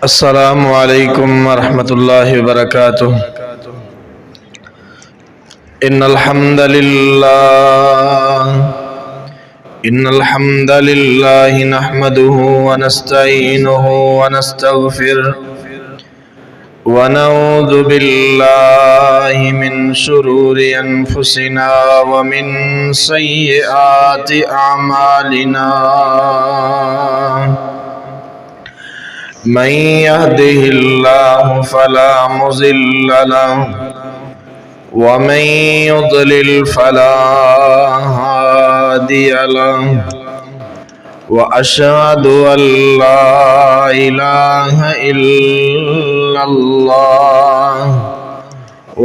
السلام علیکم ورحمۃ اللہ وبرکاتہ۔ ان الحمد للہ نحمده ونستعینه ونستغفره ونعوذ باللہ من شرور انفسنا ومن سیئات اعمالنا، من يهده الله فلا مضل له ومن يضلل فلا هادي له، وأشهد أن لا إله إلا الله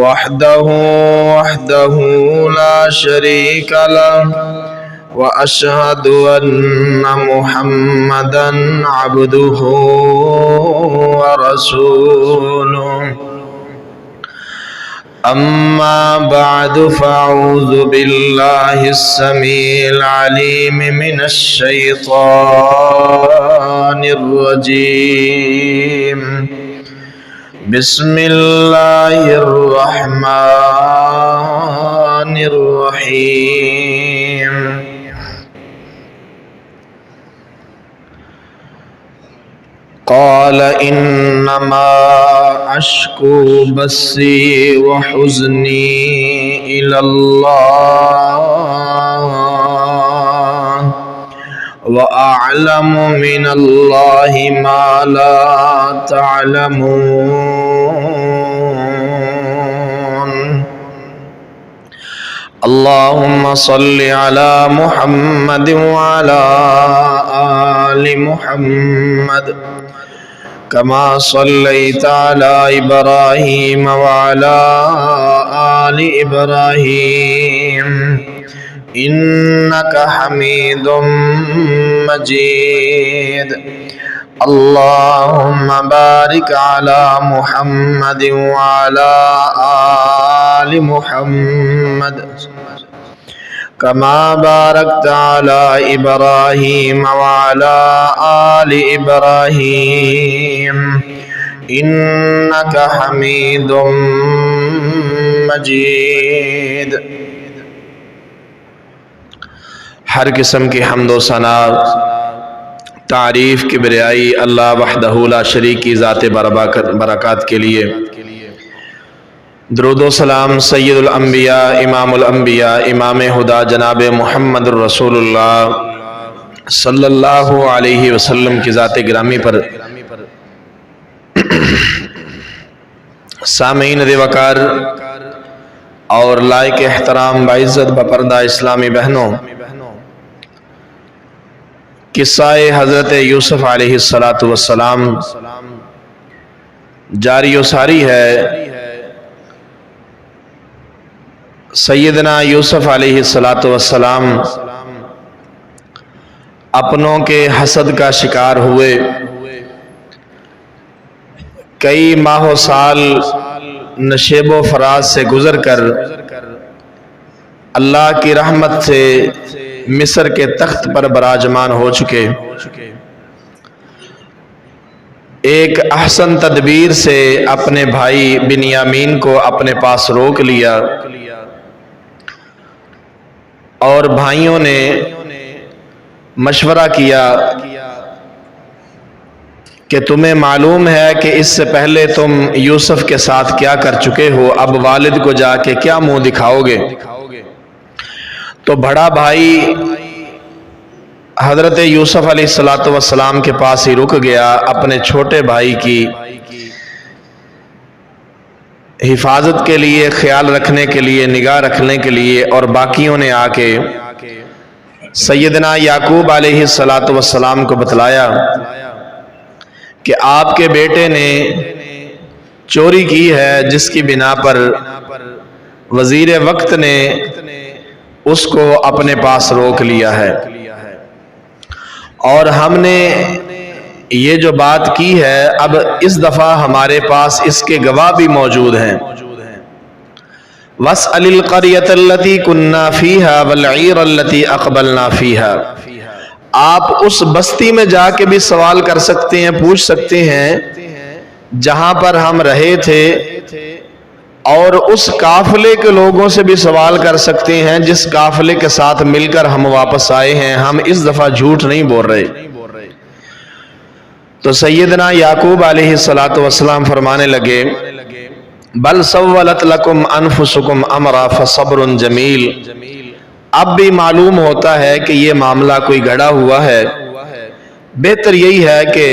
وحده لا شريك له، وأشهد أن محمدًا عبده ورسوله، أما بعد فأعوذ بالله السميع العليم من الشيطان الرجيم، بسم الله الرحمن الرحيم۔ قال إنما أشكو بثي وحزني إلى الله، وأعلم من الله ما لا تعلمون۔ اللهم صل على محمد وعلى آل محمد كما صليت على إبراهيم وعلى آل إبراهيم إنك حميد مجيد۔ اللهم بارك على محمد وعلى آل محمد كما باركت على إبراهيم وعلى آل إبراهيم إنك حميد مجيد۔ ہر قسم کی حمد و ثنا، تعریف، کبریائی اللہ وحدہ لا شریک کی ذات برکات کے لیے۔ درود و سلام سید الانبیاء، امام الانبیاء، امام ہدا جناب محمد رسول اللہ صلی اللہ علیہ وسلم کی ذات گرامی پر۔ سامعین ذی وقار اور لائق احترام باعزت بپردہ اسلامی بہنوں، قصہ حضرت یوسف علیہ السلام جاری و ساری ہے۔ سیدنا یوسف علیہ السلام اپنوں کے حسد کا شکار ہوئے، کئی ماہ و سال نشیب و فراز سے گزر کر اللہ کی رحمت سے مصر کے تخت پر براجمان ہو چکے۔ ایک احسن تدبیر سے اپنے بھائی بنیامین کو اپنے پاس روک لیا، اور بھائیوں نے مشورہ کیا کہ تمہیں معلوم ہے کہ اس سے پہلے تم یوسف کے ساتھ کیا کر چکے ہو، اب والد کو جا کے کیا منہ دکھاؤ گے؟ تو بڑا بھائی حضرت یوسف علیہ السلام کے پاس ہی رک گیا، اپنے چھوٹے بھائی کی حفاظت کے لیے، خیال رکھنے کے لیے، نگاہ رکھنے کے لیے، اور باقیوں نے آ کے سیدنا یعقوب علیہ السلام کو بتلایا کہ آپ کے بیٹے نے چوری کی ہے، جس کی بنا پر وزیر وقت نے اس کو اپنے پاس روک لیا ہے، اور ہم نے یہ جو بات کی ہے اب اس دفعہ ہمارے پاس اس کے گواہ بھی موجود ہیں۔ وَاسْأَلِ الْقَرْيَةَ الَّتِي كُنَّا فِيهَا وَالْعِيرَ الَّتِي أَقْبَلْنَا فِيهَا، آپ اس بستی میں جا کے بھی سوال کر سکتے ہیں، پوچھ سکتے ہیں جہاں پر ہم رہے تھے اور اس قافلے کے لوگوں سے بھی سوال کر سکتے ہیں جس قافلے کے ساتھ مل کر ہم واپس آئے ہیں، ہم اس دفعہ جھوٹ نہیں بول رہے۔ تو سیدنا یعقوب علیہ السلام فرمانے لگے بل سولت لکم انفسکم امرا فصبر جمیل، اب بھی معلوم ہوتا ہے کہ یہ معاملہ کوئی گڑا ہوا ہے، بہتر یہی ہے کہ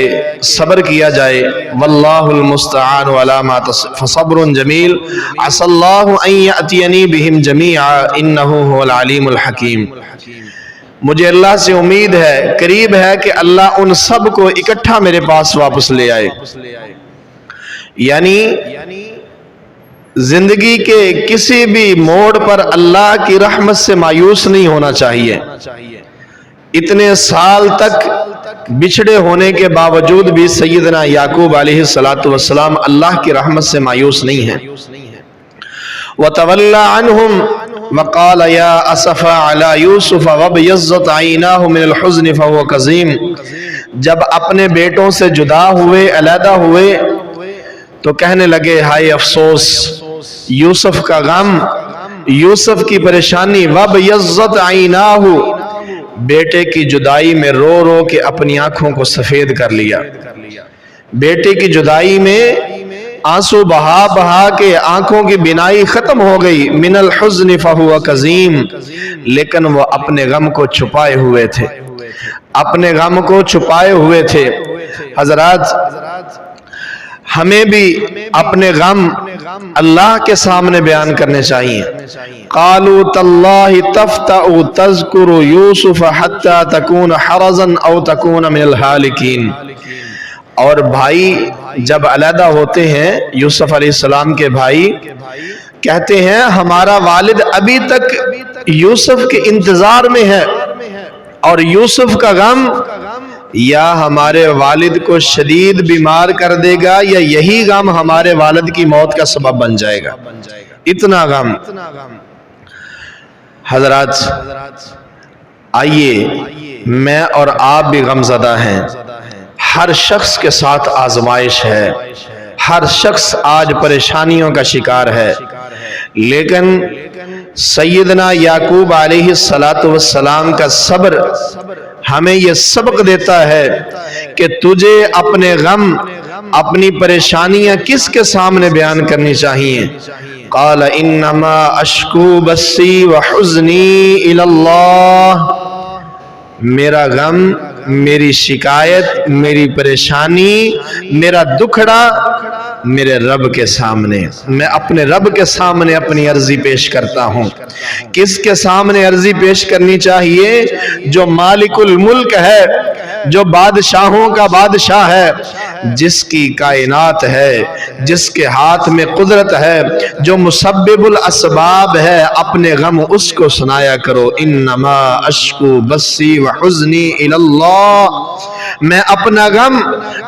صبر کیا جائے۔ واللہ المستعان علی ما فصبر جمیل عسى اللہ ان یأتینی بہم جمیعا انہ هو العلیم الحکیم، مجھے اللہ سے امید ہے، قریب ہے کہ اللہ ان سب کو اکٹھا میرے پاس واپس لے آئے۔ یعنی زندگی کے کسی بھی موڑ پر اللہ کی رحمت سے مایوس نہیں ہونا چاہیے۔ اتنے سال تک بچھڑے ہونے کے باوجود بھی سیدنا یعقوب علیہ السلام اللہ کی رحمت سے مایوس نہیں ہیں۔ وَتَوَلَّى عَنْهُمْ وَقَالَ يَا أَسَفَا عَلَى يُوسُفَ وَابْيَضَّتْ عَيْنَاهُ مِنَ الْحُزْنِ فَهُوَ كَظِيمٌ، جب اپنے بیٹوں سے جدا ہوئے، علیحدہ ہوئے تو کہنے لگے ہائے افسوس، یوسف کا غم، یوسف کی پریشانی۔ وَابْيَضَّتْ عَيْنَاهُ، بیٹے کی جدائی میں رو رو کے اپنی آنکھوں کو سفید کر لیا، بیٹے کی جدائی میں آنسو بہا بہا کے آنکھوں کی بینائی ختم ہو گئی۔ من الحزن فہو کظیم، لیکن وہ اپنے غم کو چھپائے ہوئے تھے، اپنے غم کو چھپائے ہوئے تھے۔ حضرات، ہمیں بھی اپنے غم اللہ کے سامنے بیان کرنے چاہیے۔ قالوا تاللہ تفتأ تذکر یوسف حتی تکون حرزا او تکون من الہالکین، اور بھائی جب علیحدہ ہوتے ہیں، یوسف علیہ السلام کے بھائی کہتے ہیں ہمارا والد ابھی تک یوسف کے انتظار میں ہے، اور یوسف کا غم یا ہمارے والد کو شدید بیمار کر دے گا یا یہی غم ہمارے والد کی موت کا سبب بن جائے گا، اتنا غم۔ حضرات آئیے، میں اور آپ بھی غم زدہ ہیں، ہر شخص کے ساتھ آزمائش ہے، ہر شخص آج پریشانیوں کا شکار ہے، لیکن سیدنا یعقوب علیہ السلام کا صبر ہمیں یہ سبق دیتا ہے کہ تجھے اپنے غم، اپنی پریشانیاں کس کے سامنے بیان کرنی چاہیے۔ قال انما اشکو بثی وحزنی الی اللہ، میرا غم، میری شکایت، میری پریشانی، میرا دکھڑا میرے رب کے سامنے، میں اپنے رب کے سامنے اپنی عرضی پیش کرتا ہوں۔ کس کے سامنے عرضی پیش کرنی چاہیے؟ جو مالک الملک ہے، جو بادشاہوں کا بادشاہ ہے، جس کی کائنات ہے، جس کے ہاتھ میں قدرت ہے، جو مسبب الاسباب ہے، اپنے غم اس کو سنایا کرو۔ انما اشکو بثی وحزنی الی اللہ، میں اپنا غم،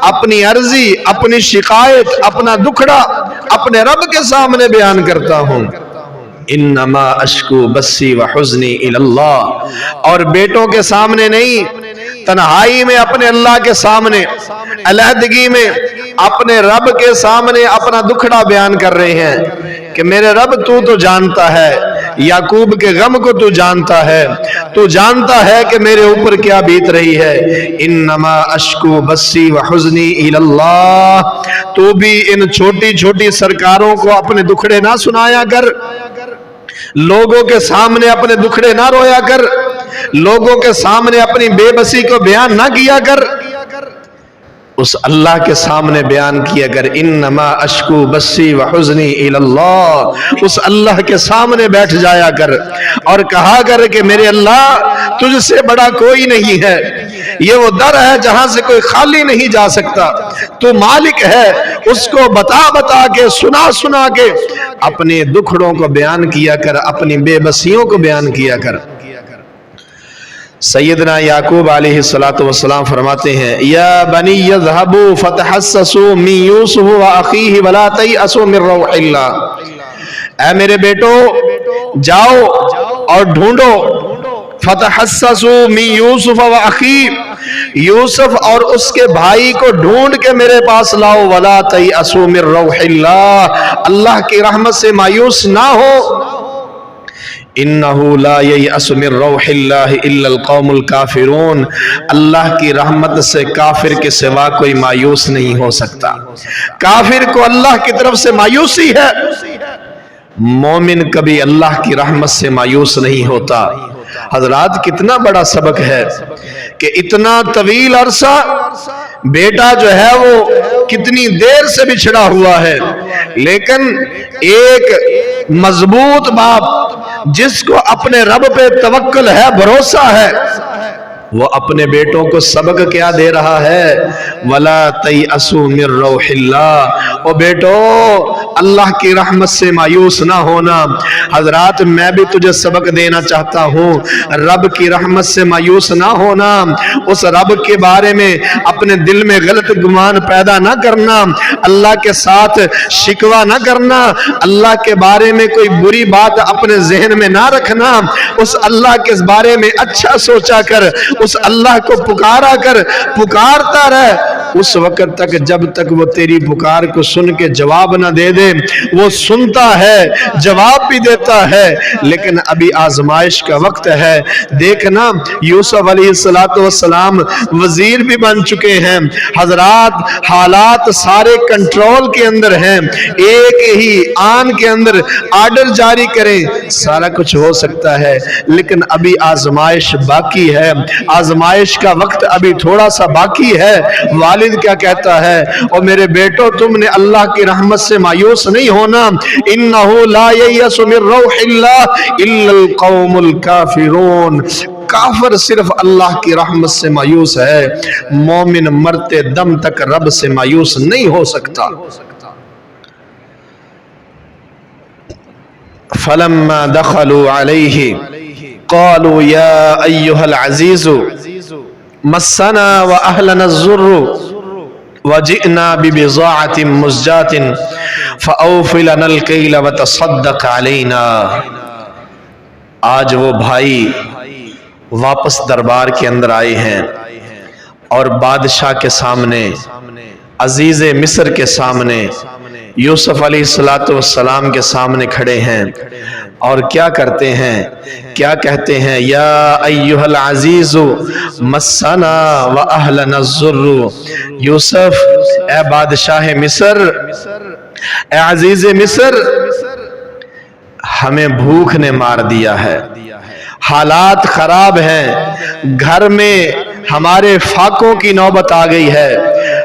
اپنی عرضی، اپنی شکایت، اپنا دکھڑا اپنے رب کے سامنے بیان کرتا ہوں۔ انما اشکو بثی وحزنی الی اللہ، اور بیٹوں کے سامنے نہیں، تنہائی میں اپنے اللہ کے سامنے، علیحدگی میں اپنے رب کے سامنے اپنا دکھڑا بیان کر رہے ہیں کہ میرے رب تو جانتا ہے، یعقوب کے غم کو تو جانتا ہے، تو جانتا ہے کہ میرے اوپر کیا بیت رہی ہے۔ انما اشکو بثی وحزنی الی اللہ، تو بھی ان چھوٹی چھوٹی سرکاروں کو اپنے دکھڑے نہ سنایا کر، لوگوں کے سامنے اپنے دکھڑے نہ رویا کر، لوگوں کے سامنے اپنی بے بسی کو بیان نہ کیا کر، اس اللہ کے سامنے بیان کیا کر۔ انما اشکو بثی وحزنی الی اللہ، اس اللہ کے سامنے بیٹھ جایا کر اور کہا کر کہ میرے اللہ تجھ سے بڑا کوئی نہیں ہے، یہ وہ در ہے جہاں سے کوئی خالی نہیں جا سکتا، تو مالک ہے، اس کو بتا بتا کے، سنا سنا کے اپنے دکھڑوں کو بیان کیا کر، اپنی بے بسیوں کو بیان کیا کر۔ سیدنا یعقوب علیہ السلام فرماتے ہیں یا بنی اذهبوا فتحسسوا من یوسف واخیہ ولا تیأسوا من روح اللہ، اے میرے بیٹو جاؤ اور ڈھونڈو، فتحسسوا من یوسف و اخی، یوسف اور اس کے بھائی کو ڈھونڈ کے میرے پاس لاؤ، ولا تیأسوا من روح اللہ، اللہ کی رحمت سے مایوس نہ ہو، انہو لا ییأس من روح اللہ الا القوم الکافرون، اللہ کی رحمت سے کافر کے سوا کوئی مایوس نہیں ہو سکتا، کافر کو اللہ کی طرف سے مایوسی ہے، مومن کبھی اللہ کی رحمت سے مایوس نہیں ہوتا۔ حضرات کتنا بڑا سبق ہے کہ اتنا طویل عرصہ بیٹا جو ہے وہ کتنی دیر سے بچھڑا ہوا ہے، لیکن ایک مضبوط باپ جس کو اپنے رب پہ توکل ہے، بھروسہ ہے، وہ اپنے بیٹوں کو سبق کیا دے رہا ہے، وَلَا تَيْأَسُوا مِن رَوْحِ اللَّهِ، او بیٹو اللہ کی رحمت سے مایوس نہ ہونا۔ حضرات میں بھی تجھے سبق دینا چاہتا ہوں، رب کی رحمت سے مایوس نہ ہونا، اس رب کے بارے میں اپنے دل میں غلط گمان پیدا نہ کرنا، اللہ کے ساتھ شکوہ نہ کرنا، اللہ کے بارے میں کوئی بری بات اپنے ذہن میں نہ رکھنا، اس اللہ کے بارے میں اچھا سوچا کر، اس اللہ کو پکارا کر، پکارتا رہ اس وقت تک جب تک وہ تیری پکار کو سن کے جواب نہ دے دے۔ وہ سنتا ہے، جواب بھی دیتا ہے، لیکن ابھی آزمائش کا وقت ہے۔ دیکھنا یوسف علیہ السلام وزیر بھی بن چکے ہیں، حضرات حالات سارے کنٹرول کے اندر ہیں، ایک ہی آن کے اندر آرڈر جاری کریں سارا کچھ ہو سکتا ہے، لیکن ابھی آزمائش باقی ہے، آزمائش کا وقت ابھی تھوڑا سا باقی ہے۔ والد کیا کہتا ہے، اور میرے بیٹو تم نے اللہ کی رحمت سے مایوس نہیں ہونا، انہو لا ییأس من روح اللہ الا القوم الکافرون، کافر صرف اللہ کی رحمت سے مایوس ہے، مومن مرتے دم تک رب سے مایوس نہیں ہو سکتا۔ فلما دخلوا علیہ قالوا یا ایہا العزیز مسنا واہلنا الضر وجئنا ببضاعة مزجاة فأوف لنا الكيل وتصدق علينا۔ آج وہ بھائی واپس دربار کے اندر آئے ہیں اور بادشاہ کے سامنے، عزیز مصر کے سامنے، یوسف علیہ السلام کے سامنے کھڑے ہیں، اور کیا کرتے ہیں، کیا کہتے ہیں، یا ایہا العزیز مسنا واہلنا الضر، یوسف اے بادشاہ مصر، اے عزیز مصر، ہمیں بھوک نے مار دیا ہے، حالات خراب ہیں، گھر میں ہمارے فاقوں کی نوبت آ گئی ہے،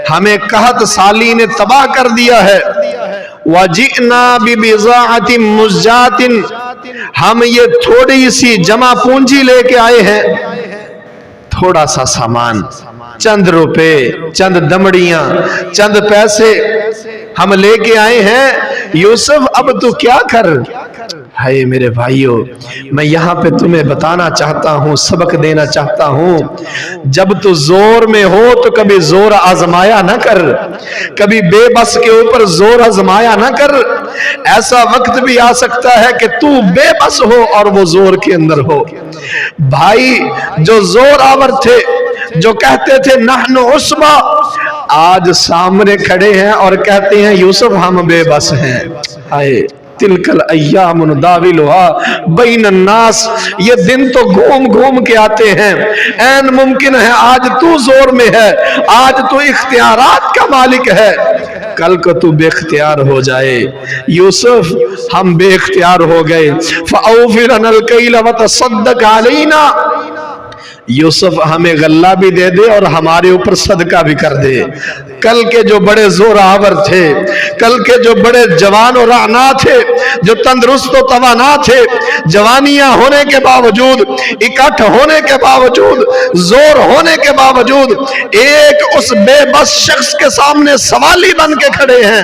ہمیں قحط سالی نے تباہ کر دیا ہے، وَجِئْنَا بِبِضَاعَةٍ مُزْجَاةٍ، ہم یہ تھوڑی سی جمع پونجی لے کے آئے ہیں، تھوڑا سا سامان، چند روپے، چند دمڑیاں، چند پیسے ہم لے کے آئے ہیں، یوسف اب تو کیا کر۔ ہے میرے بھائیو، میں یہاں پہ تمہیں بتانا چاہتا ہوں، سبق دینا چاہتا ہوں، جب تو زور میں ہو تو کبھی زور آزمایا نہ کر، کبھی بے بس کے اوپر زور آزمایا نہ کر، ایسا وقت بھی آ سکتا ہے کہ تو بے بس ہو اور وہ زور کے اندر ہو۔ بھائی جو زور آور تھے، جو کہتے تھے نحن عصبہ، آج سامنے کھڑے ہیں اور کہتے ہیں یوسف ہم بے بس ہیں۔ آئے تلک الایام نداولها بین الناس، یہ دن تو گھوم گھوم کے آتے ہیں، این ممکن ہے آج تو زور میں ہے، آج تو اختیارات کا مالک ہے، کل کو تو بے اختیار ہو جائے۔ یوسف ہم بے اختیار ہو گئے، فَأَوْفِ لَنَا الْكَيْلَ وَتَصَدَّقْ عَلَيْنَا، یوسف ہمیں غلہ بھی دے دے اور ہمارے اوپر صدقہ بھی کر دے۔ کل کے جو بڑے زور آور تھے، کل کے جو بڑے جوان و رعنا تھے، جو تندرست و توانا تھے، جوانیاں ہونے کے باوجود، اکٹھ ہونے کے باوجود، زور ہونے کے باوجود، ایک اس بے بس شخص کے سامنے سوالی بن کے کھڑے ہیں۔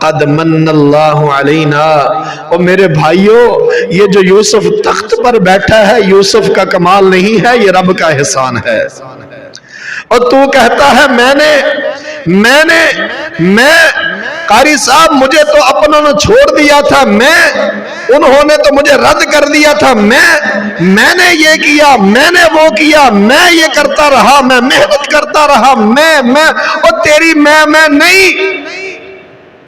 قد من اللہ علینا، اور میرے بھائیوں یہ جو یوسف تخت پر بیٹھا ہے یوسف کا کمال نہیں ہے، یہ رب کا احسان ہے۔ اور تو کہتا ہے میں قاری صاحب مجھے تو اپنوں نے چھوڑ دیا تھا، انہوں نے تو مجھے رد کر دیا تھا، میں نے یہ کیا، میں نے وہ کیا، میں یہ کرتا رہا، میں محنت کرتا رہا، میں اور تیری میں نہیں۔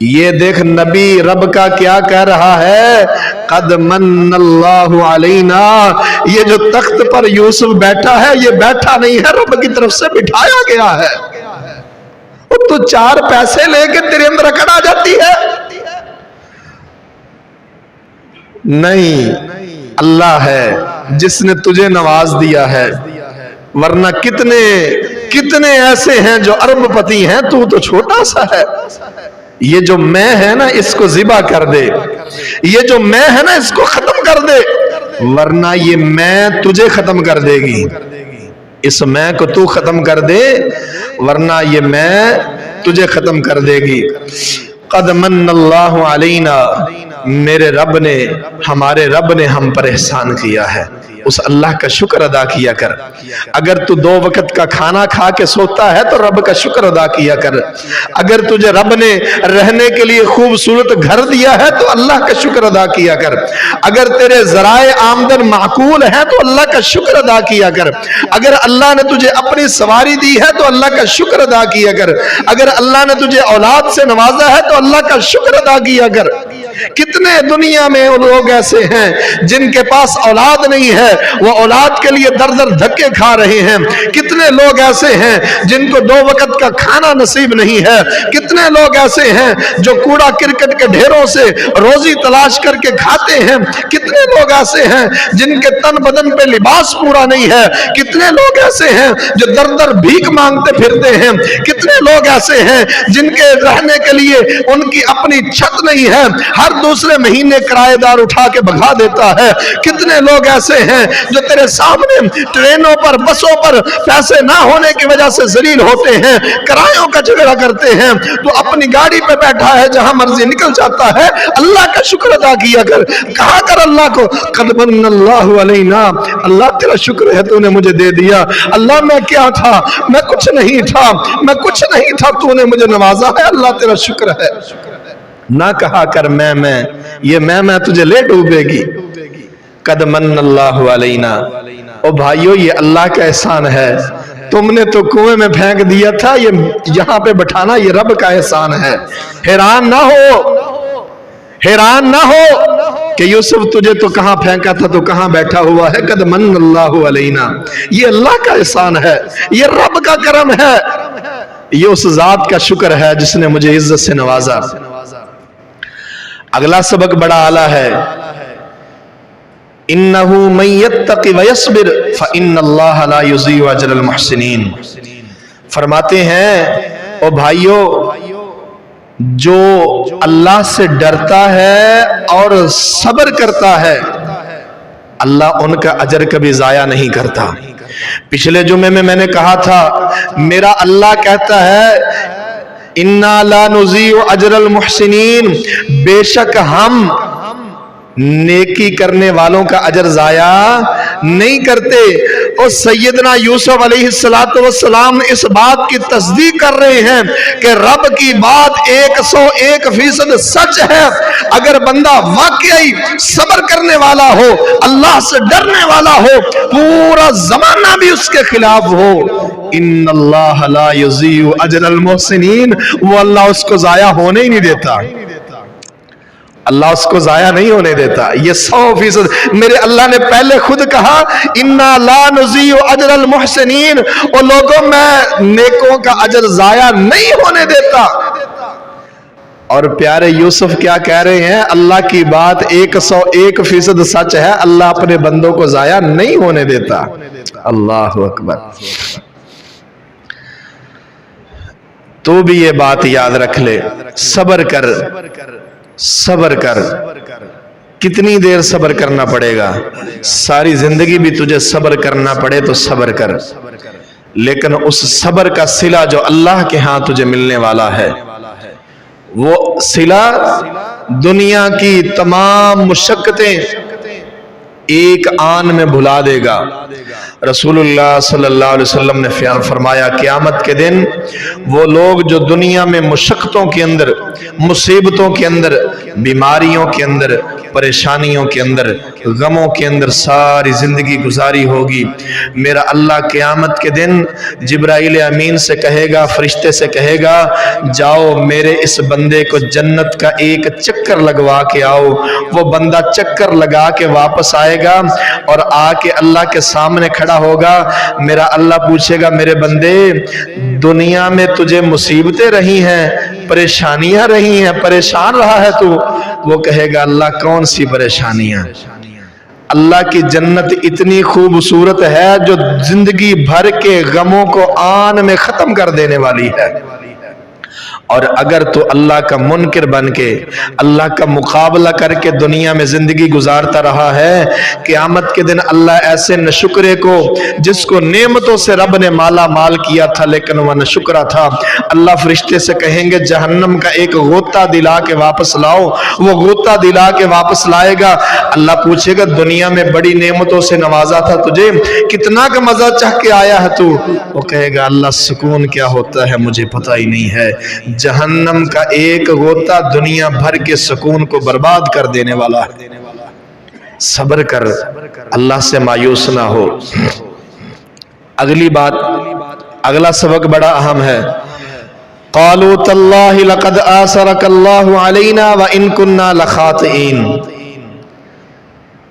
یہ دیکھ نبی رب کا کیا کہہ رہا ہے، قد من اللہ علینا، یہ جو تخت پر یوسف بیٹھا ہے یہ بیٹھا نہیں ہے، رب کی طرف سے بٹھایا گیا ہے۔ تو 4 پیسے لے کے تیرے اندر اکڑ آ جاتی ہے؟ نہیں، اللہ ہے جس نے تجھے نواز دیا ہے، ورنہ کتنے ایسے ہیں جو ارب پتی ہیں، تو چھوٹا سا ہے۔ یہ جو میں ہے نا اس کو ذبح کر دے، یہ جو میں ہے نا اس کو ختم کر دے، ورنہ یہ میں تجھے ختم کر دے گی۔ اس میں کو تو ختم کر دے ورنہ یہ میں تجھے ختم کر دے گی۔ قد من اللہ علینا، میرے رب نے، ہمارے رب نے ہم پر احسان کیا ہے، اس اللہ کا شکر ادا کیا کر۔ اگر تو 2 وقت کا کھانا کھا کے سوتا ہے تو رب کا شکر ادا کیا کر۔ اگر تجھے رب نے رہنے کے لیے خوبصورت گھر دیا ہے تو اللہ کا شکر ادا کیا کر۔ اگر تیرے ذرائع آمدن معقول ہیں تو اللہ کا شکر ادا کیا کر۔ اگر اللہ نے تجھے اپنی سواری دی ہے تو اللہ کا شکر ادا کیا کر۔ اگر اللہ نے تجھے اولاد سے نوازا ہے تو اللہ کا شکر ادا کیا کر۔ کتنے دنیا میں لوگ ایسے ہیں جن کے پاس اولاد نہیں ہے، وہ اولاد کے لیے در در دھکے کھا رہے ہیں۔ کتنے لوگ ایسے ہیں جن کو 2 وقت کا کھانا نصیب نہیں ہے۔ کتنے لوگ ایسے ہیں جو کوڑا کرکٹ کے ڈھیروں سے روزی تلاش کر کے کھاتے ہیں۔ کتنے لوگ ایسے ہیں جن کے تن بدن پہ لباس پورا نہیں ہے۔ کتنے لوگ ایسے ہیں جو در در بھیک مانگتے پھرتے ہیں۔ کتنے لوگ ایسے ہیں جن کے رہنے کے لیے ان کی اپنی چھت نہیں ہے، ہر دوسرے مہینے کرایہ دار اٹھا کے بھگا دیتا ہے۔ کتنے لوگ ایسے ہیں جو تیرے سامنے ٹرینوں پر بسوں پر پیسے نہ ہونے کی وجہ سے ذلیل ہوتے ہیں، کرایوں کا جھگڑا کرتے ہیں، تو اپنی گاڑی پہ بیٹھا ہے جہاں مرضی نکل جاتا ہے۔ اللہ کا شکر ادا کیا کر، کہا کر اللہ کو قد من اللہ علینا، اللہ تیرا شکر ہے تو نے مجھے دے دیا۔ اللہ میں کیا تھا، میں کچھ نہیں تھا، میں کچھ نہیں تھا، تو نے مجھے نوازا ہے، اللہ تیرا شکر ہے۔ نہ کہا کر میں یہ میں تجھے لے ڈوبے گی۔ قد من اللہ علینا، او بھائیو یہ اللہ کا احسان ہے۔ تم نے تو کنویں میں پھینک دیا تھا، یہ یہاں پہ بٹھانا یہ رب کا احسان ہے۔ حیران نہ ہو کہ یوسف تجھے تو کہاں پھینکا تھا تو کہاں بیٹھا ہوا ہے۔ قد من اللہ علینا، یہ اللہ کا احسان ہے، یہ رب کا کرم ہے، یہ اس ذات کا شکر ہے جس نے مجھے عزت سے نوازا۔ اگلا سبق بڑا اعلیٰ ہے، انہو من یتق ویصبر فإن اللہ لا یضیع اجر المحسنین۔ فرماتے ہیں او بھائیو، جو اللہ سے ڈرتا ہے اور صبر کرتا ہے اللہ ان کا اجر کبھی ضائع نہیں کرتا۔ پچھلے جمعے میں نے کہا تھا میرا اللہ کہتا ہے اِنَّا لَا نُضِيعُ اجر المحسنین، بے شک ہم نیکی کرنے والوں کا اجر ضائع نہیں کرتے۔ اور سیدنا یوسف علیہ السلام اس بات کی تصدیق کر رہے ہیں کہ رب کی بات 101% سچ ہے۔ اگر بندہ واقعی صبر کرنے والا ہو، اللہ سے ڈرنے والا ہو، پورا زمانہ بھی اس کے خلاف ہو، ان اللہ لا یضیع اجر المحسنین، وہ اللہ اس کو ضائع ہونے ہی نہیں دیتا، اللہ اس کو ضائع نہیں ہونے دیتا۔ یہ 100% میرے اللہ نے پہلے خود کہا انا لا نضیع اجر المحسنین، اور لوگوں میں نیکوں کا اجر ضائع نہیں ہونے دیتا۔ اور پیارے یوسف کیا کہہ رہے ہیں، اللہ کی بات 101% سچ ہے، اللہ اپنے بندوں کو ضائع نہیں ہونے دیتا۔ اللہ اکبر۔ تو بھی یہ بات یاد رکھ لے، صبر کر، صبر کر۔ کتنی دیر صبر کرنا پڑے گا؟ ساری زندگی بھی تجھے صبر کرنا پڑے تو صبر کر، لیکن اس صبر کا صلہ جو اللہ کے ہاں تجھے ملنے والا ہے وہ صلہ دنیا کی تمام مشقتیں ایک آن میں بھلا دے گا۔ رسول اللہ صلی اللہ علیہ وسلم نے فرمایا قیامت کے دن وہ لوگ جو دنیا میں مشقتوں کے اندر، مصیبتوں کے اندر، بیماریوں کے اندر، پریشانیوں کے اندر، غموں کے اندر ساری زندگی گزاری ہوگی، میرا اللہ قیامت کے دن جبرائیل امین سے کہے گا، فرشتے سے کہے گا جاؤ میرے اس بندے کو جنت کا ایک چکر لگوا کے آؤ۔ وہ بندہ چکر لگا کے واپس آئے گا اور آ کے اللہ کے سامنے کھڑا ہوگا۔ میرا اللہ پوچھے گا میرے بندے دنیا میں تجھے مصیبتیں رہی ہیں، پریشانیاں رہی ہیں، پریشان رہا ہے تو؟ وہ کہے گا اللہ کون سی پریشانیاں؟ اللہ کی جنت اتنی خوبصورت ہے جو زندگی بھر کے غموں کو آن میں ختم کر دینے والی ہے۔ اور اگر تو اللہ کا منکر بن کے، اللہ کا مقابلہ کر کے دنیا میں زندگی گزارتا رہا ہے، قیامت کے دن اللہ ایسے نشکرے کو، جس کو نعمتوں سے رب نے مالا مال کیا تھا لیکن وہ نشکرا تھا، اللہ فرشتے سے کہیں گے جہنم کا ایک غوطہ دلا کے واپس لاؤ۔ وہ غوطہ دلا کے واپس لائے گا۔ اللہ پوچھے گا دنیا میں بڑی نعمتوں سے نوازا تھا تجھے، کتنا کا مزہ چاہ کے آیا ہے تو؟ وہ کہے گا اللہ سکون کیا ہوتا ہے مجھے پتہ ہی نہیں ہے۔ جہنم کا ایک غوطہ دنیا بھر کے سکون کو برباد کر دینے والا ہے۔ صبر کر، اللہ سے مایوس نہ ہو۔ اگلی بات، اگلا سبق بڑا اہم ہے۔ قالوا تاللہ لقد آثرک اللہ علینا وان کنا لخاطئین۔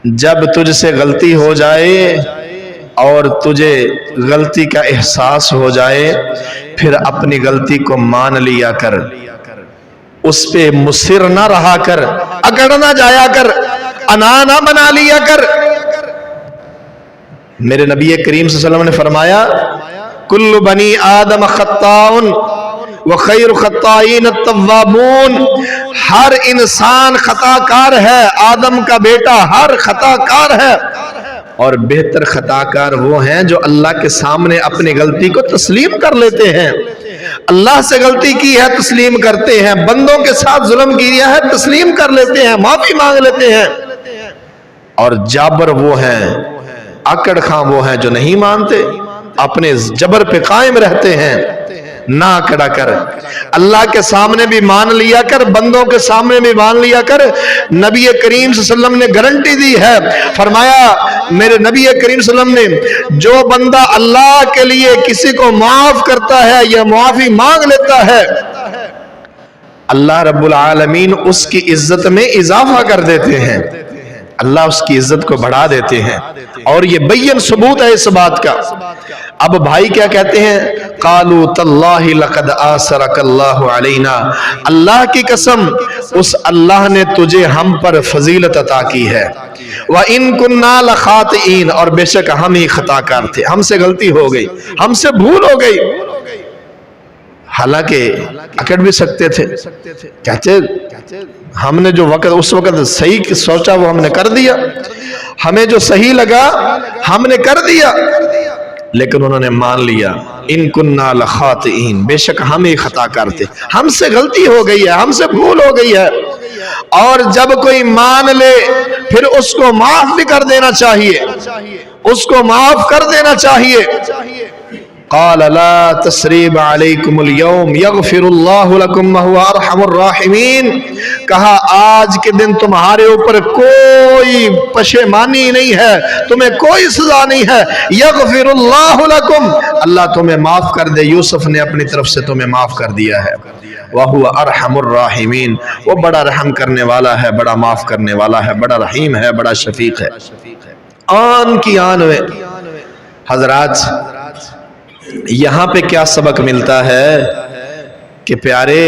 جب تجھ سے غلطی ہو جائے اور تجھے غلطی کا احساس ہو جائے، پھر اپنی غلطی کو مان لیا کر، اس پہ مصر نہ رہا کر، اکڑ نہ جایا کر، انا نہ بنا لیا کر۔ میرے نبی کریم صلی اللہ علیہ وسلم نے فرمایا کل بنی آدم خطاؤن وخیر خطائین التوابون۔ ہر انسان خطا کار ہے، آدم کا بیٹا ہر خطا کار ہے، اور بہتر خطا کار وہ ہیں جو اللہ کے سامنے اپنی غلطی کو تسلیم کر لیتے ہیں۔ اللہ سے غلطی کی ہے تسلیم کرتے ہیں، بندوں کے ساتھ ظلم کیا ہے تسلیم کر لیتے ہیں، معافی مانگ لیتے ہیں۔ اور جابر وہ ہیں، اکڑ خاں وہ ہیں جو نہیں مانتے، اپنے جبر پہ قائم رہتے ہیں۔ نہ اکڑا کر، اللہ کے سامنے بھی مان لیا کر، بندوں کے سامنے بھی مان لیا کر۔ نبی کریم صلی اللہ علیہ وسلم نے گارنٹی دی ہے، فرمایا میرے نبی کریم صلی اللہ علیہ وسلم نے جو بندہ اللہ کے لیے کسی کو معاف کرتا ہے یا معافی مانگ لیتا ہے، اللہ رب العالمین اس کی عزت میں اضافہ کر دیتے ہیں، اللہ اس کی عزت کو بڑھا دیتے ہیں، اور یہ بین ثبوت ہے اس بات کا۔ اب بھائی کیا کہتے ہیں؟ قالوا تاللہ لقد آثرک اللہ علینا، اللہ کی قسم اس اللہ نے تجھے ہم پر فضیلت عطا کی ہے، وَإِن كُنَّا لَخَاطِئِينَ، اور بے شک ہم ہی خطا کار تھے، ہم سے غلطی ہو گئی، ہم سے بھول ہو گئی۔ حالانکہ اکڑ بھی سکتے تھے، کہتے ہم نے جو اس وقت صحیح سوچا وہ ہم نے کر دیا، ہمیں جو صحیح لگا ہم نے کر دیا، لیکن انہوں نے مان لیا ان کننا لخاطئین، بے شک ہم ہی خطا کرتے، ہم سے غلطی ہو گئی ہے، ہم سے بھول ہو گئی ہے۔ اور جب کوئی مان لے پھر اس کو معاف بھی کر دینا چاہیے، اس کو معاف کر دینا چاہیے۔ قال لا تثریب علیکم اليوم یغفر اللہ لکم وہو ارحم الراحمین، کہا آج کے دن تمہارے اوپر کوئی پشیمانی نہیں ہے، تمہیں کوئی سزا نہیں ہے، یغفر اللہ لکم، اللہ تمہیں معاف کر دے، یوسف نے اپنی طرف سے تمہیں معاف کر دیا ہے، وہو ارحم الراحمین، وہ بڑا رحم کرنے والا ہے، بڑا معاف کرنے والا ہے، بڑا رحیم ہے، بڑا شفیق ہے۔ آن کی آن میں حضرات یہاں پہ کیا سبق ملتا ہے کہ پیارے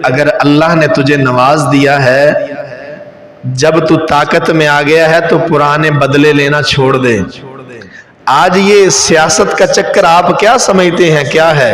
اگر اللہ نے تجھے نواز دیا ہے، جب تو طاقت میں آ گیا ہے تو پرانے بدلے لینا چھوڑ دے۔ آج یہ سیاست کا چکر آپ کیا سمجھتے ہیں کیا ہے؟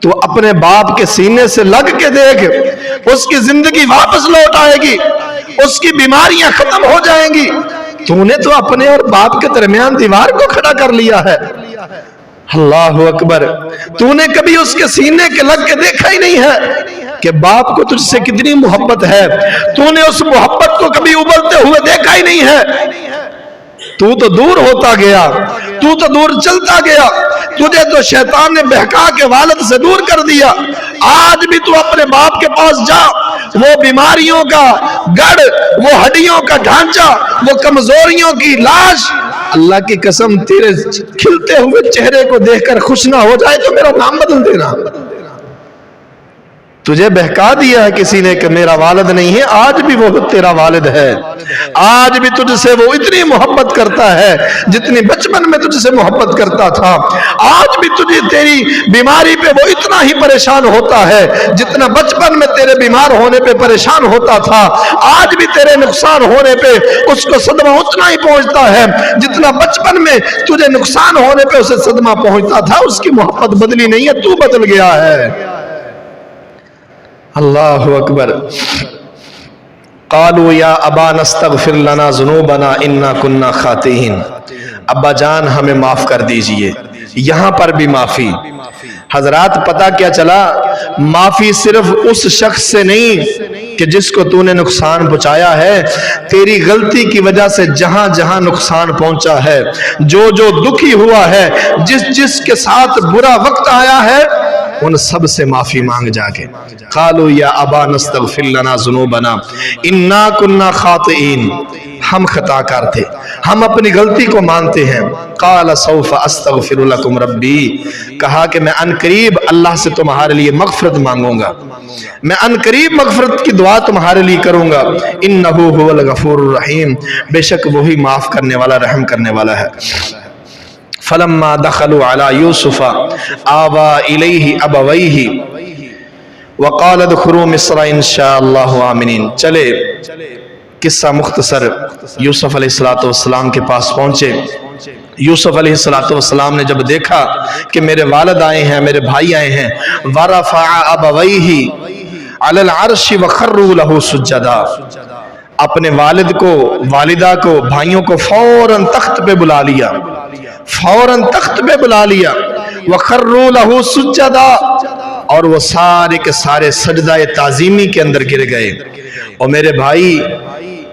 تو اپنے باپ کے سینے سے لگ کے دیکھ، اس کی زندگی واپس لوٹ آئے گی، اس کی بیماریاں ختم ہو جائیں گی۔ تو نے تو اپنے اور باپ کے درمیان دیوار کو کھڑا کر لیا ہے۔ اللہ اکبر، تو نے کبھی اس کے سینے کے لگ کے دیکھا ہی نہیں ہے کہ باپ کو تجھ سے کتنی محبت ہے۔ تو نے اس محبت کو کبھی ابلتے ہوئے دیکھا ہی نہیں ہے۔ تو دور ہوتا گیا، تو دور چلتا گیا، تجھے تو شیطان نے بہکا کے والد سے دور کر دیا۔ آج بھی تو اپنے باپ کے پاس جا، وہ بیماریوں کا گڑھ، وہ ہڈیوں کا ڈھانچہ، وہ کمزوریوں کی لاش، اللہ کی قسم تیرے کھلتے ہوئے چہرے کو دیکھ کر خوش نہ ہو جائے تو میرا نام بدل دینا۔ تجھے بہکا دیا ہے کسی نے کہ میرا والد نہیں ہے، آج بھی وہ تیرا والد ہے۔ آج بھی تجھ سے وہ اتنی محبت کرتا ہے جتنی بچپن میں تجھ سے محبت کرتا تھا۔ آج بھی تجھے تیری بیماری پہ وہ اتنا ہی پریشان ہوتا ہے جتنا بچپن میں تیرے بیمار ہونے پہ پریشان ہوتا تھا۔ آج بھی تیرے نقصان ہونے پہ اس کو صدمہ اتنا ہی پہنچتا ہے جتنا بچپن میں تجھے نقصان ہونے پہ اسے صدمہ پہنچتا تھا۔ اس کی محبت بدلی نہیں ہے، تو بدل گیا ہے۔ اللہ اکبر۔ قالوا یا ابانا استغفر لنا ذنوبنا انا كنا خاطئین، ابا جان ہمیں معاف کر دیجئے۔ یہاں پر بھی معافی۔ حضرات پتہ کیا چلا، معافی صرف اس شخص سے نہیں کہ جس کو تو نے نقصان پہنچایا ہے، تیری غلطی کی وجہ سے جہاں جہاں نقصان پہنچا ہے، جو جو دکھی ہوا ہے، جس جس کے ساتھ برا وقت آیا ہے، ان سب سے معافی مانگ جا کے۔ قالوا یا ابانا استغفر لنا ذنوبنا انا كنا خاطئین، ہم خطا کار تھے، ہم اپنی غلطی کو مانتے ہیں۔ قال سوف استغفر لكم ربی، کہا کہ میں ان قریب اللہ سے تمہارے لیے مغفرت مانگوں گا، میں ان قریب مغفرت کی دعا تمہارے لیے کروں گا۔ انہ هو الغفور الرحیم، بے شک وہی معاف کرنے والا رحم کرنے والا ہے۔ فلما دخلوا على يوسف آوى إليه أبويه وقال ادخلوا مصر إن شاء الله آمنين۔ چلے قصہ مختصر، یوسف علیہ السلام کے پاس پہنچے۔ یوسف علیہ السلام نے جب دیکھا کہ میرے والد آئے ہیں، میرے بھائی آئے ہیں، ورفع أبويه على العرش وخروا له سجدا، اپنے والد کو، والدہ کو، بھائیوں کو فوراً تخت پہ بلا لیا، فوراً تخت پہ بلا لیا۔ وَخَرُّوا لَهُ سُجَّدًا، اور وہ سارے کے سارے سجدہ تعظیمی کے اندر گر گئے۔ اور میرے بھائی،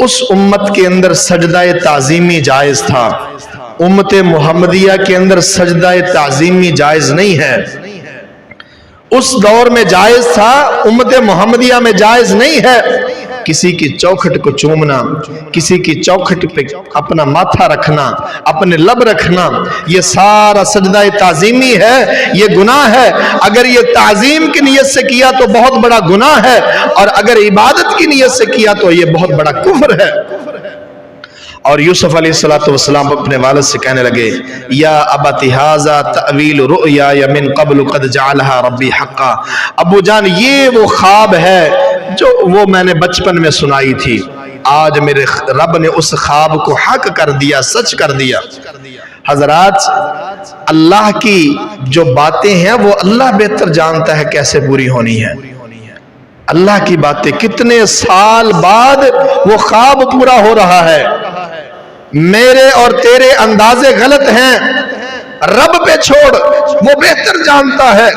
اس امت کے اندر سجدہ تعظیمی جائز تھا، امت محمدیہ کے اندر سجدہ تعظیمی جائز نہیں ہے۔ اس دور میں جائز تھا، امت محمدیہ میں جائز نہیں ہے۔ کسی کی چوکھٹ کو چومنا، کسی کی چوکھٹ پہ اپنا ماتھا رکھنا، اپنے لب رکھنا، یہ سارا سجدہ تعظیمی ہے، یہ گناہ ہے۔ اگر یہ تعظیم کی نیت سے کیا تو بہت بڑا گناہ ہے، اور اگر عبادت کی نیت سے کیا تو یہ بہت بڑا کفر ہے۔ اور یوسف علیہ السلام اپنے والد سے کہنے لگے، یا ابت ھذا تأویل رؤیای من قبل قد جعلها ربی حقا، ابو جان یہ وہ خواب ہے جو وہ میں نے بچپن میں سنائی تھی، آج میرے رب نے اس خواب کو حق کر دیا، سچ کر دیا۔ حضرات، اللہ کی جو باتیں ہیں وہ اللہ بہتر جانتا ہے کیسے پوری ہونی ہے۔ اللہ کی باتیں کتنے سال بعد وہ خواب پورا ہو رہا ہے۔ میرے اور تیرے اندازے غلط ہیں، رب پہ چھوڑ، وہ بہتر جانتا ہے۔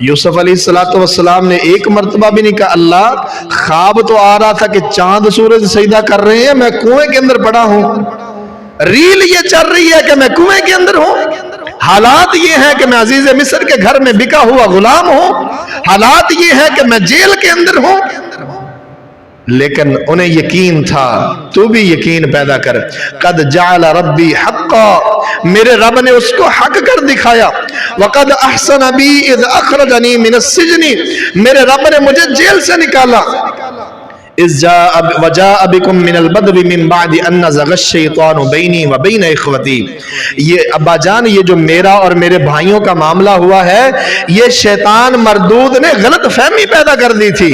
یوسف علیہ السلام نے ایک مرتبہ بھی نہیں کہا اللہ خواب تو آ رہا تھا کہ چاند سورج سجدہ کر رہے ہیں، میں کنویں کے اندر پڑا ہوں، ریل یہ چل رہی ہے کہ میں کنویں کے اندر ہوں، حالات یہ ہیں کہ میں عزیز مصر کے گھر میں بکا ہوا غلام ہوں، حالات یہ ہیں کہ میں جیل کے اندر ہوں۔ لیکن انہیں یقین تھا، تو بھی یقین پیدا کر، قد جعل ربی حقا، میرے رب نے اس کو حق کر دکھایا۔ وقد احسن بی اذ اخرجنی من السجن، میرے رب نے مجھے جیل سے نکالا۔ وجاء بكم من البدو من بعد ان نزغ الشیطان بینی وبین اخوتی، یہ ابا جان یہ جو میرا اور میرے بھائیوں کا معاملہ ہوا ہے، یہ شیطان مردود نے غلط فہمی پیدا کر دی تھی۔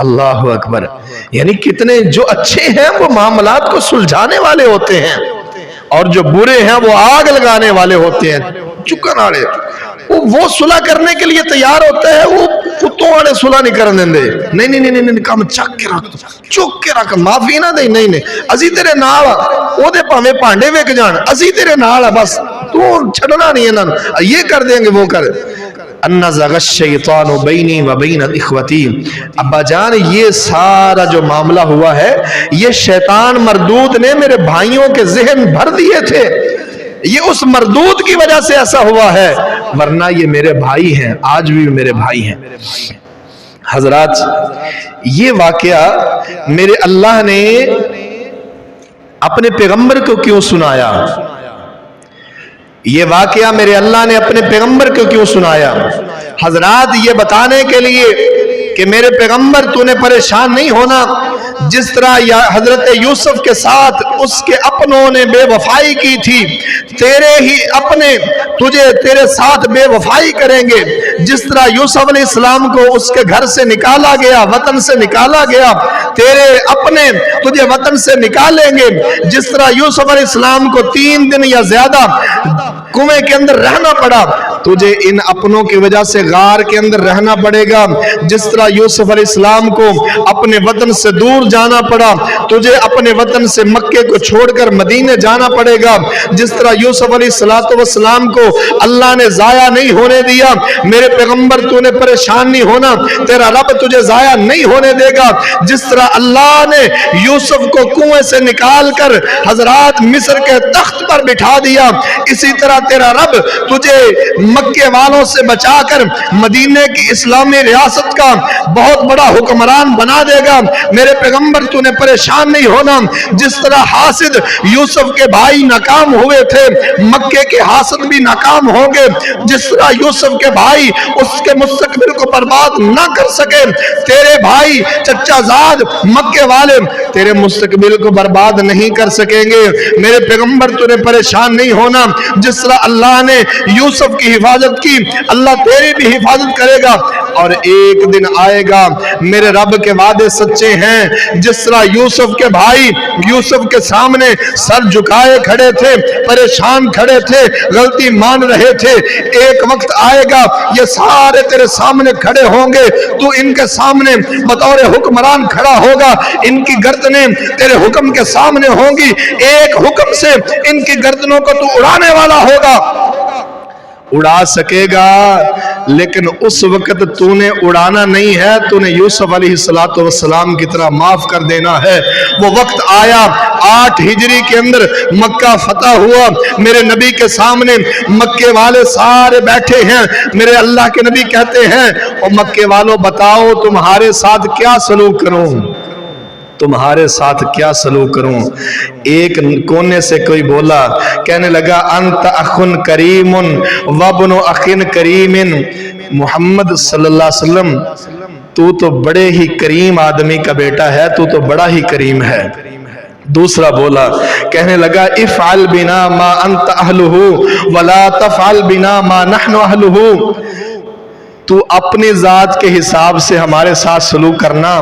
اللہ اکبر، یعنی کتنے جو اچھے ہیں وہ معاملات کو سلجھانے والے ہوتے ہیں، اور جو برے ہیں وہ آگ لگانے والے ہوتے ہیں، چکن آڑے وہ صلح کرنے کے لیے تیار ہوتا ہے، وہ کتوں والے صلح نہیں کرنے دے، نہیں کام چک کے رکھ، چک کے رکھ، معافی نہ دے، نہیں اسی تیرے نال او دے پاویں بھانڈے وک جان، اسی تیرے نال بس تو چھڈنا نہیں انہاں نوں، یہ کر دیں گے وہ کر۔ انزغ الشیطان بینی و بین اخوتی، ابا جان یہ سارا جو معاملہ ہوا ہے یہ شیطان مردود نے میرے بھائیوں کے ذہن بھر دیے تھے، یہ اس مردود کی وجہ سے ایسا ہوا ہے، ورنہ یہ میرے بھائی ہیں، آج بھی میرے بھائی ہیں۔ حضرات یہ واقعہ میرے اللہ نے اپنے پیغمبر کو کیوں سنایا؟ یہ واقعہ میرے اللہ نے اپنے پیغمبر کو کیوں سنایا؟ حضرات یہ بتانے کے لیے کہ میرے پیغمبر تو نے پریشان نہیں ہونا، جس طرح حضرت یوسف کے ساتھ اس کے اپنوں نے بے وفائی کی تھی، تیرے ہی اپنے تجھے تیرے ساتھ بے وفائی کریں گے۔ جس طرح یوسف علیہ السلام کو اس کے گھر سے نکالا گیا، وطن سے نکالا گیا، تیرے اپنے تجھے وطن سے نکالیں گے۔ جس طرح یوسف علیہ السلام کو 3 دن یا زیادہ کنویں کے اندر رہنا پڑا، تجھے ان اپنوں کی وجہ سے غار کے اندر رہنا پڑے گا۔ جس طرح یوسف علیہ السلام کو اپنے وطن سے دور جانا پڑا، تجھے اپنے وطن سے مکے کو چھوڑ کر مدینے جانا پڑے گا۔ جس طرح یوسف علیہ السلام کو اللہ نے ضائع نہیں ہونے دیا، میرے پیغمبر تو نے پریشان نہیں ہونا، تیرا رب تجھے ضائع نہیں ہونے دے گا۔ جس طرح اللہ نے یوسف کو کنویں سے نکال کر حضرات مصر کے تخت پر بٹھا دیا، اسی طرح تیرا رب تجھے مکے والوں سے بچا کر مدینے کی اسلامی ریاست کا بہت بڑا حکمران بنا دے گا۔ میرے پیغمبر تو نے پریشان نہیں ہونا۔ جس طرح حاسد یوسف کے بھائی ناکام ہوئے تھے، مکے کے حاسد بھی ناکام ہوں گے۔ جس طرح یوسف کے بھائی اس کے مستقبل کو برباد نہ کر سکے، تیرے بھائی چچا زاد مکے والے تیرے مستقبل کو برباد نہیں کر سکیں گے۔ میرے پیغمبر تو نے پریشان نہیں ہونا۔ جس طرح اللہ نے یوسف کی حفاظت کی، اللہ تیری بھی حفاظت کرے گا، اور ایک دن آئے گا، میرے رب کے وعدے سچے ہیں۔ جس طرح یوسف کے بھائی یوسف کے سامنے سر جھکائے کھڑے تھے، پریشان کھڑے تھے، غلطی مان رہے تھے، ایک وقت آئے گا یہ سارے تیرے سامنے کھڑے ہوں گے، تو ان کے سامنے بطور حکمران کھڑا ہوگا، ان کی گردنیں تیرے حکم کے سامنے ہوں گی، ایک حکم سے ان کی گردنوں کو تو اڑانے والا ہوگا، اڑا سکے گا، لیکن اس وقت تو نے اڑانا نہیں ہے، تو نے یوسف علیہ السلام کی طرح معاف کر دینا ہے۔ وہ وقت آیا 8 ہجری کے اندر مکہ فتح ہوا، میرے نبی کے سامنے مکے والے سارے بیٹھے ہیں، میرے اللہ کے نبی کہتے ہیں او مکے والوں بتاؤ تمہارے ساتھ کیا سلوک کروں، تمہارے ساتھ کیا سلوک کروں؟ ایک کونے سے کوئی بولا، کہنے لگا انت اخن کریم وابن اخن کریم، محمد صلی اللہ علیہ وسلم تو بڑے ہی کریم آدمی کا بیٹا ہے، تو بڑا ہی کریم ہے۔ دوسرا بولا، کہنے لگا افعل بنا ما انت اہلہ ولا تفعل بنا ما نحن اہلہ، تو اپنی ذات کے حساب سے ہمارے ساتھ سلوک کرنا،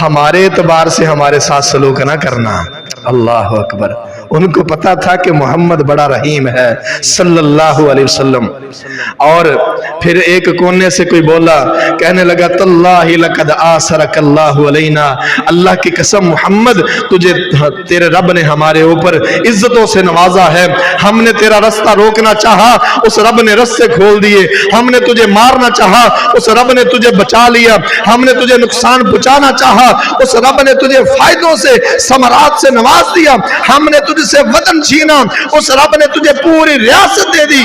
ہمارے اعتبار سے ہمارے ساتھ سلوک نہ کرنا۔ اللہ اکبر، ان کو پتا تھا کہ محمد بڑا رحیم ہے صلی اللہ علیہ وسلم۔ اور پھر ایک کونے سے کوئی بولا، کہنے لگا تاللہ لقد آثرک اللہ علینا، اللہ کی قسم محمد تجھے تیرے رب نے ہمارے اوپر عزتوں سے نوازا ہے، ہم نے تیرا رستہ روکنا چاہا اس رب نے رستے کھول دیے، ہم نے تجھے مارنا چاہا اس رب نے تجھے بچا لیا، ہم نے تجھے نقصان پہنچانا چاہا اس رب نے تجھے فائدوں سے ثمرات سے نواز دیا، ہم نے تجھ سے وطن چھینا اس رب نے تجھے پوری ریاست دے دی۔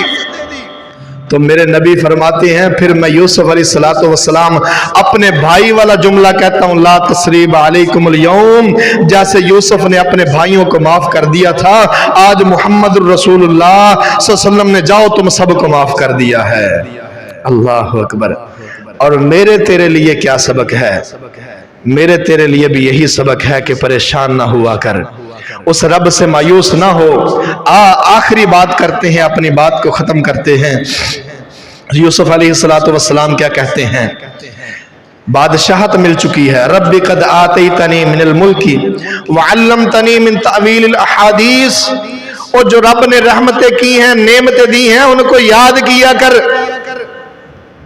تو میرے نبی فرماتے ہیں پھر میں یوسف علیہ السلام اپنے بھائی والا جملہ کہتا ہوں، لا تثریب علیکم اليوم، جیسے یوسف نے اپنے بھائیوں کو معاف کر دیا تھا، آج محمد الرسول اللہ صلی اللہ علیہ وسلم نے جاؤ تم سب کو معاف کر دیا ہے۔ اللہ اکبر۔ اور میرے تیرے لیے کیا سبق ہے؟ میرے تیرے لیے بھی یہی سبق ہے کہ پریشان نہ ہوا کر، اس رب سے مایوس نہ ہو۔ آخری بات کرتے ہیں، اپنی بات کو ختم کرتے ہیں۔ یوسف علیہ السلام کیا کہتے ہیں؟ بادشاہت مل چکی ہے، رب قد آتیتنی من الملک وعلمتنی من تعویل الاحادیث، اور جو رب نے رحمتیں کی ہیں، نعمتیں دی ہیں، ان کو یاد کیا کر۔